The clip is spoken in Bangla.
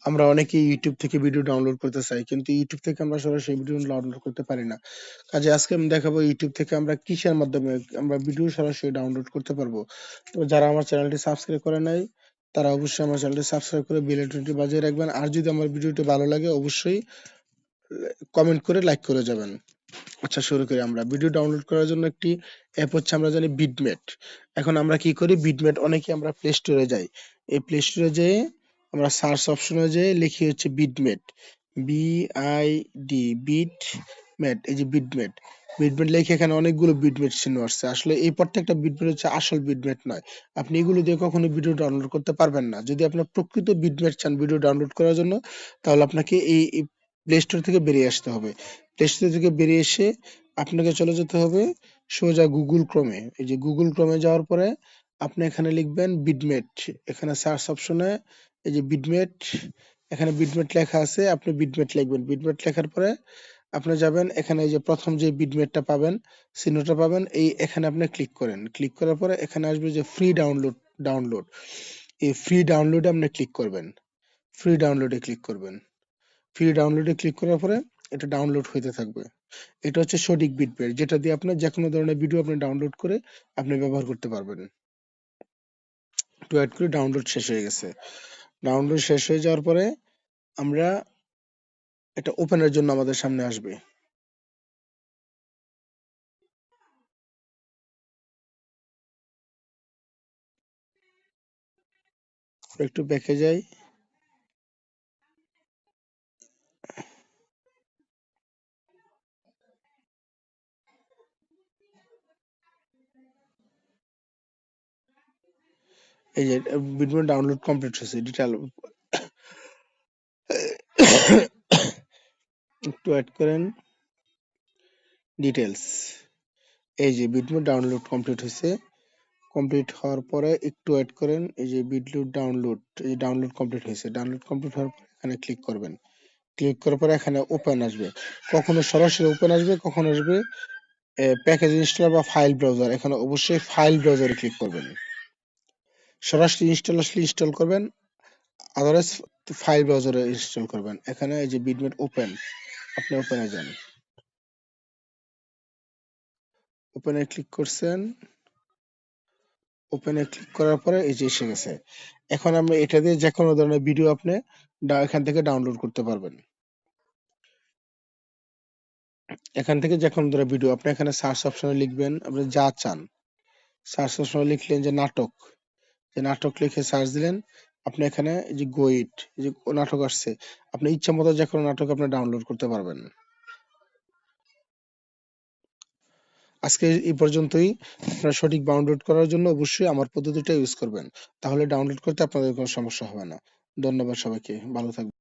আমরা অনেকেই ইউটিউব থেকে ভিডিও ডাউনলোড করতে চাই, কিন্তু ইউটিউব থেকে আমরা সরাসরি ভিডিও ডাউনলোড করতে পারি না। কাজে আজকে আমি দেখাবো ইউটিউব থেকে আমরা কিসের মাধ্যমে আমরা ভিডিও সরাসরি ডাউনলোড করতে পারবো। তো যারা আমার চ্যানেলটি সাবস্ক্রাইব করে নাই তারা অবশ্যই আমার চ্যানেলটি সাবস্ক্রাইব করে বেল আইকনটি বাজিয়ে রাখবেন। আর যদি আমার ভিডিওটি ভালো লাগে অবশ্যই কমেন্ট করে লাইক করে যাবেন। আচ্ছা, শুরু করি। আমরা ভিডিও ডাউনলোড করার জন্য একটি অ্যাপ হচ্ছে, আমরা জানি বিটমেট। এখন আমরা কি করি, বিটমেট অনেকে আমরা প্লে স্টোরে যাই। এই প্লে স্টোরে যেয়ে আমরা সার্চ অপশনে যেয়ে লিখি হচ্ছে বিটমেট, BID, বিটমেট। এই যে বিটমেট, বিটমেট লিখে এখানে অনেকগুলো বিটমেট চিহ্ন আসছে। আসলে এই প্রত্যেকটা বিটমেট হচ্ছে আসল বিটমেট নয়। আপনি এগুলো দিয়ে কখনো ভিডিও ডাউনলোড করতে পারবেন না। যদি আপনার প্রকৃত বিটমেট চান ভিডিও ডাউনলোড করার জন্য, তাহলে আপনাকে এই প্লে স্টোর থেকে বেরিয়ে আসতে হবে। প্লে স্টোর থেকে বেরিয়ে এসে আপনাকে চলে যেতে হবে সোজা গুগল ক্রোমে। এই যে গুগল ক্রোমে যাওয়ার পরে আপনি এখানে লিখবেন বিটমেট। এখানে সার্চ অপশনে এই যে বিটমেট, এখানে বিটমেট লেখা আছে, আপনি বিটমেট লিখবেন। বিটমেট লেখার পরে আপনি যাবেন এখানে, এই যে প্রথম যে বিটমেটটা পাবেন, চিহ্নটা পাবেন, এই এখানে আপনি ক্লিক করেন। ক্লিক করার পরে এখানে আসবে যে ফ্রি ডাউনলোড, ডাউনলোড। এই ফ্রি ডাউনলোডে আপনি ক্লিক করবেন। ফ্রি ডাউনলোডে ক্লিক করবেন। ফ্রি ডাউনলোডে ক্লিক করার পরে এটা ডাউনলোড হইতে থাকবে। এটা হচ্ছে সঠিক বিটমেট, যেটা দিয়ে আপনার যেকোনো ধরনের ভিডিও আপনি ডাউনলোড করে আপনি ব্যবহার করতে পারবেন। তো অ্যাড করে ডাউনলোড শেষ হয়ে গেছে। ডাউনলোড শেষ হয়ে যাওয়ার পরে আমরা এটা ওপেনের জন্য আমাদের সামনে আসবে। একটু ব্যাকে যাই। এই যে বিটমেট ডাউনলোড কমপ্লিট হয়েছে। ডিটেল একটু অ্যাড করেন ডিটেলস। এই যে বিটমেট ডাউনলোড কমপ্লিট হয়েছে। কমপ্লিট হওয়ার পরে একটু ওয়েট করেন। এই যে বিটলুট ডাউনলোড, এই ডাউনলোড কমপ্লিট হয়েছে। ডাউনলোড কমপ্লিট হওয়ার পরে এখানে ক্লিক করবেন। ক্লিক করার পরে এখানে ওপেন আসবে। কখনো সরাসরি ওপেন আসবে, কখনো আসবে প্যাকেজ ইনস্টলার বা ফাইল ব্রাউজার। এখানে অবশ্যই ফাইল ব্রাউজারে ক্লিক করবেন। সরাসরি ইনস্টল আসলে ইনস্টল করবেন, আদারওয়াইজ ফাইল ব্রাউজারে ইনস্টল করবেন। এখানে এই যে বিটমেট ওপেন, আপনি ওপেনে যান। ওপেনে ক্লিক করছেন। ওপেনে ক্লিক করার পরে এই যে এসে গেছে। এখন আমরা এটা দিয়ে যে কোনো ধরনের ভিডিও আপনি এখান থেকে ডাউনলোড করতে পারবেন। এখান থেকে যে কোনো ধরনের ভিডিও আপনি এখানে সার্চ অপশনে লিখবেন আপনি যা চান। সার্চ অপশনে লিখলেন যে নাটক, যে নাটক লিখে সার্চ দিলেন। আপনি এখানে এই যে গোইট, এই যে নাটক আসছে, আপনি ইচ্ছা মতো যে কোনো নাটক আপনি ডাউনলোড করতে পারবেন। আজকে এই পর্যন্তই। আপনারা সঠিক ডাউনলোড করার জন্য অবশ্যই আমার পদ্ধতিটা ইউজ করবেন, তাহলে ডাউনলোড করতে আপনাদের কোনো সমস্যা হবে না। ধন্যবাদ সবাইকে, ভালো থাকবেন।